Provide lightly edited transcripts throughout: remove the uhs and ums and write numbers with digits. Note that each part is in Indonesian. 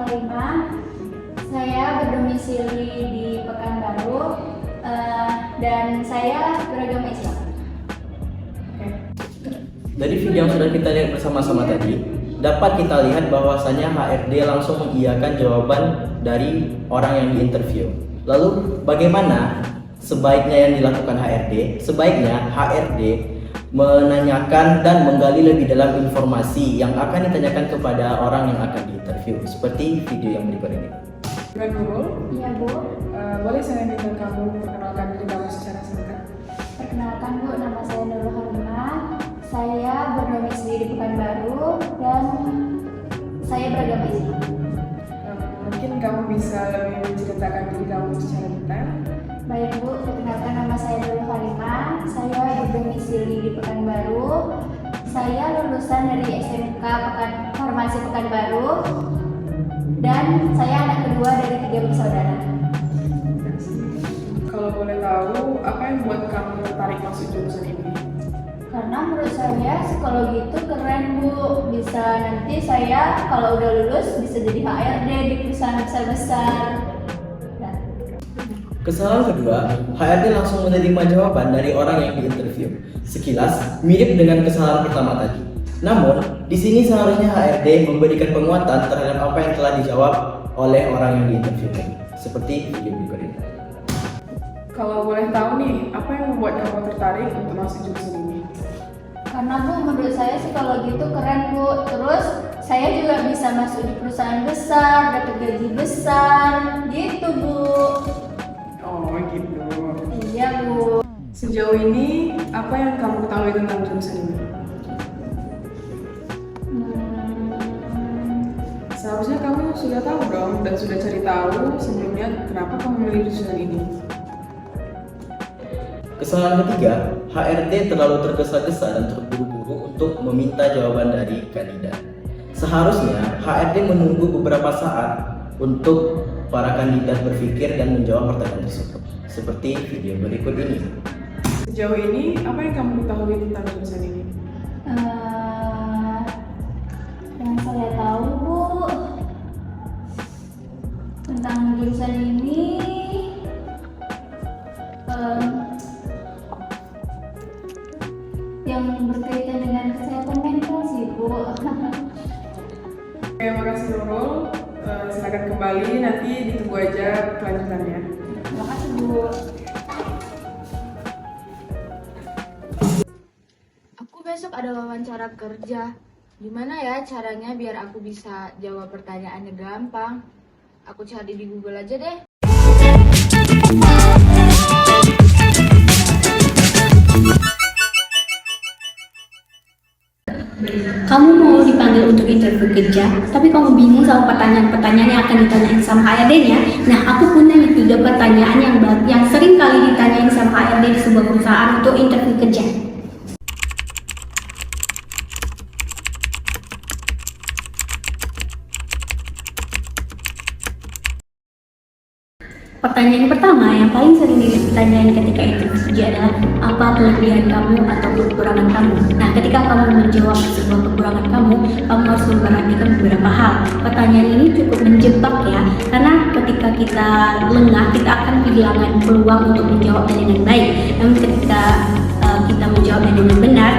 Halimah. Saya berdomisili di Pekanbaru dan saya beragama Islam. Dari video yang sudah kita lihat bersama-sama tadi, dapat kita lihat bahwasannya HRD langsung mengiyakan jawaban dari orang yang diinterview. Lalu bagaimana sebaiknya yang dilakukan HRD? Sebaiknya HRD menanyakan dan menggali lebih dalam informasi yang akan ditanyakan kepada orang yang akan diinterview, seperti video yang berikut ini. Dengan Nurul, Iya Bu. boleh saya minta kamu perkenalkan diri kamu secara singkat? Perkenalkan Bu, nama saya Nurul Halimah. Saya berdomisili di Pekanbaru dan saya beragama Islam. Mungkin kamu bisa lebih menceritakan diri kamu secara detail. Baik Bu, perkenalkan nama saya Nurul Halimah. Saya berdomisili di Pekanbaru. Saya lulusan dari SMK Farmasi Pekanbaru dan saya anak kedua dari 3 bersaudara. Kalau boleh tahu, apa yang membuat kamu tertarik masuk jurusan ini? Karena menurut saya psikologi itu keren Bu. Bisa nanti saya kalau udah lulus bisa jadi HRD di perusahaan besar-besar. Nah. Kesalahan kedua, HRD langsung menerima jawaban dari orang yang diinterview. Sekilas mirip dengan kesalahan pertama tadi. Namun, di sini seharusnya HRD memberikan penguatan terhadap apa yang telah dijawab oleh orang yang diinterview tadi. Seperti video berikut ini. Kalau boleh tahu nih, apa yang membuat kamu tertarik untuk masuk jurusan ini? Karena Bu, menurut saya psikologi itu keren Bu. Terus saya juga bisa masuk di perusahaan besar, dapat gaji besar, gitu Bu. Oh gitu. Iya Bu. Sejauh ini, apa yang kamu ketahui tentang jurusan ini? Seharusnya kamu sudah tahu dong dan sudah cari tahu sebelumnya kenapa kamu memilih jurusan ini. Kesalahan ketiga, HRD terlalu tergesa-gesa dan terburu-buru untuk meminta jawaban dari kandidat. Seharusnya HRD menunggu beberapa saat untuk para kandidat berpikir dan menjawab pertanyaan tersebut. Seperti video berikut ini. Sejauh ini, apa yang kamu ketahui tentang jurusan ini? Yang saya tahu Bu tentang jurusan ini yang berkaitan dengan kesehatan mental sih Bu. Oke, makasih Nurul. Silakan kembali, nanti ditunggu aja kelanjutannya. Terima kasih Bu. Aku besok ada wawancara kerja. Gimana ya caranya biar aku bisa jawab pertanyaannya gampang? Aku cari di Google aja deh. Kamu mau dipanggil untuk interview kerja, tapi kamu bingung sama pertanyaan-pertanyaan yang akan ditanyain sama HRD-nya. Nah, aku punya nih 3 pertanyaan yang sering kali ditanyain sama HRD di sebuah perusahaan untuk interview kerja. Pertanyaan pertama yang paling sering ditanyain ketika interview kerja adalah apa kelebihan kamu atau kekurangan kamu. Nah, ketika kamu menjawab sebuah kekurangan kamu harus memperhatikan beberapa hal. Pertanyaan ini cukup menjebak ya, karena ketika kita lengah, kita akan kehilangan peluang untuk menjawabnya dengan baik. Namun ketika kita menjawabnya dengan benar,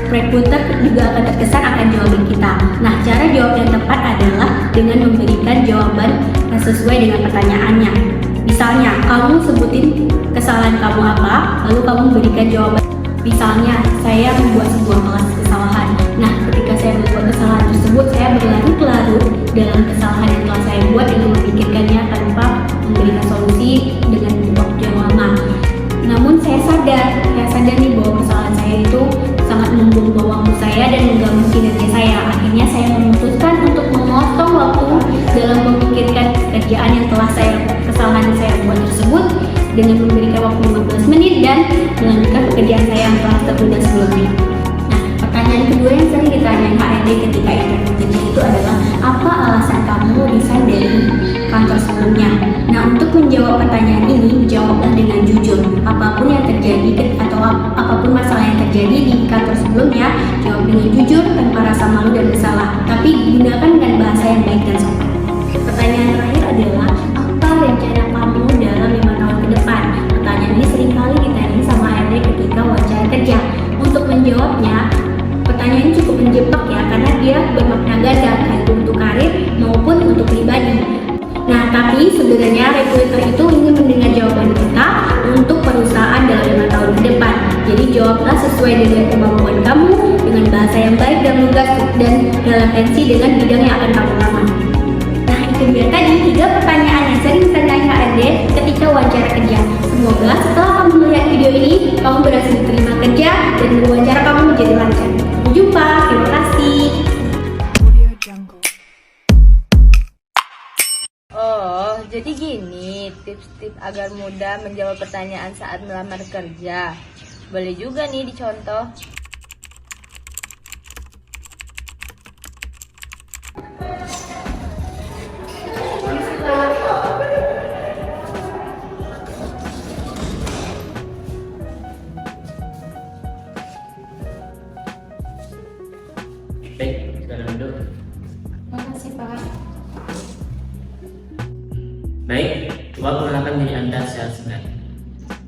recruiter juga akan terkesan akan jawaban kita. Nah, cara jawab yang tepat adalah dengan memberikan jawaban yang sesuai dengan pertanyaannya. Misalnya, kamu sebutin kesalahan kamu apa, lalu kamu berikan jawaban. Misalnya, saya membuat sebuah kesalahan. Nah, ketika saya membuat kesalahan tersebut, saya berlarut-larut dalam kesalahan yang telah saya buat dengan memikirkannya tanpa memberikan solusi dengan waktu yang lama. Namun saya sadar nih bahwa kesalahan saya itu sangat membuang waktu saya dan mengganggu kinerja saya. Akhirnya saya memutuskan untuk memotong waktu dalam memikirkan kerjaan yang telah kesalahan yang saya buat tersebut dengan memberikan waktu 15 menit dan melanjutkan pekerjaan saya yang telah tertunda sebelumnya. Nah, pertanyaan kedua yang sering ditanyain HRD ketika interview kerja itu adalah apa alasan kamu resign dari kantor sebelumnya. Nah, untuk menjawab pertanyaan ini, jawablah dengan jujur. Apapun yang terjadi atau apapun masalah yang terjadi di kantor sebelumnya, jawab dengan jujur tanpa rasa malu dan bersalah. Tapi gunakan dengan bahasa yang baik dan sopan. pertanyaan terakhir adalah apa rencana kamu dalam 5 tahun ke depan? Pertanyaan ini seringkali ditanyain sama HRD ketika wawancara kerja. Untuk menjawabnya, pertanyaan ini cukup menjebak ya, karena dia bermakna ganda, baik untuk karir maupun untuk pribadi. Nah, tapi sebenarnya recruiter itu ingin mendengar jawaban kita untuk perusahaan dalam 5 tahun ke depan. Jadi jawablah sesuai dengan kemampuan kamu, dengan bahasa yang baik dan lugas, dan relevansi dengan bidang yang akan kamu lamar. Nah, itu dia tadi 3 pertanyaan yang sering ditanyai HRD ketika wawancara kerja. Semoga setelah kamu melihat video ini, kamu berhasil diterima kerja dan wawancara kamu menjadi lancar. Sampai jumpa, terima kasih. Oh, jadi gini tips-tips agar mudah menjawab pertanyaan saat melamar kerja. Boleh juga nih dicontoh. Baik, sekarang duduk. Makasih Pak. Baik, coba perkenalkan diri Anda secara singkat.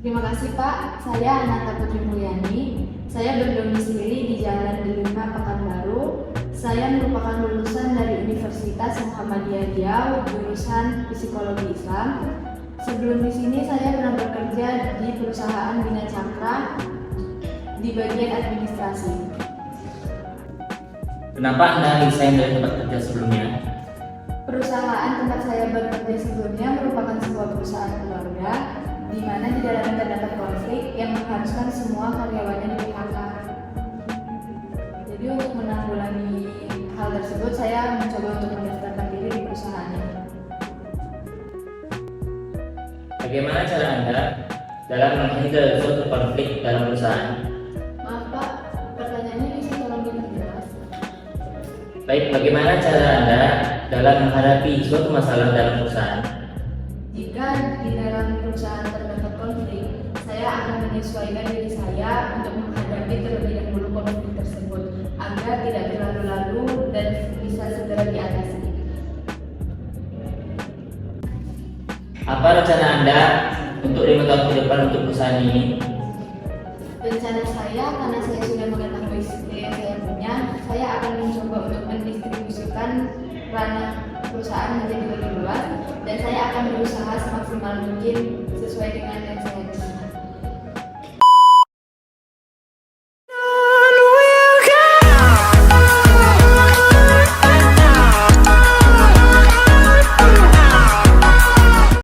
Terima kasih Pak, saya Ananta Putri Mulyani. Saya berdomisili di Jalan Delima, Pekanbaru. Saya merupakan lulusan dari Universitas Muhammadiyah Riau, jurusan Psikologi Islam. Sebelum di sini saya pernah bekerja di perusahaan Bina Cakra di bagian administrasi. Kenapa Anda resign dari tempat kerja sebelumnya? Perusahaan tempat saya bekerja sebelumnya merupakan sebuah perusahaan keluarga di mana di dalamnya terdapat konflik yang mengharuskan semua karyawannya di PHK. Jadi untuk menanggulangi hal tersebut, saya mencoba untuk mendaftarkan diri di perusahaan ini. Bagaimana cara Anda dalam menghandle suatu konflik dalam perusahaan? Maaf Pak, pertanyaannya bisa tolong diperjelas? Baik, bagaimana cara Anda dalam menghadapi suatu masalah dalam perusahaan? Jika di dalam perusahaan terdapat konflik, saya akan menyesuaikan diri saya untuk menghadapi terlebih dahulu konflik tersebut agar tidak berlalu-lalu dan bisa segera diatasi. Apa rencana Anda untuk 5 tahun ke depan untuk perusahaan ini? Rencana saya, karena saya sudah mengetahui skill yang saya punya, saya akan mencoba untuk mendistribusikan ranah perusahaan menjadi lebih luas, dan saya akan berusaha semaksimal mungkin sesuai dengan yang saya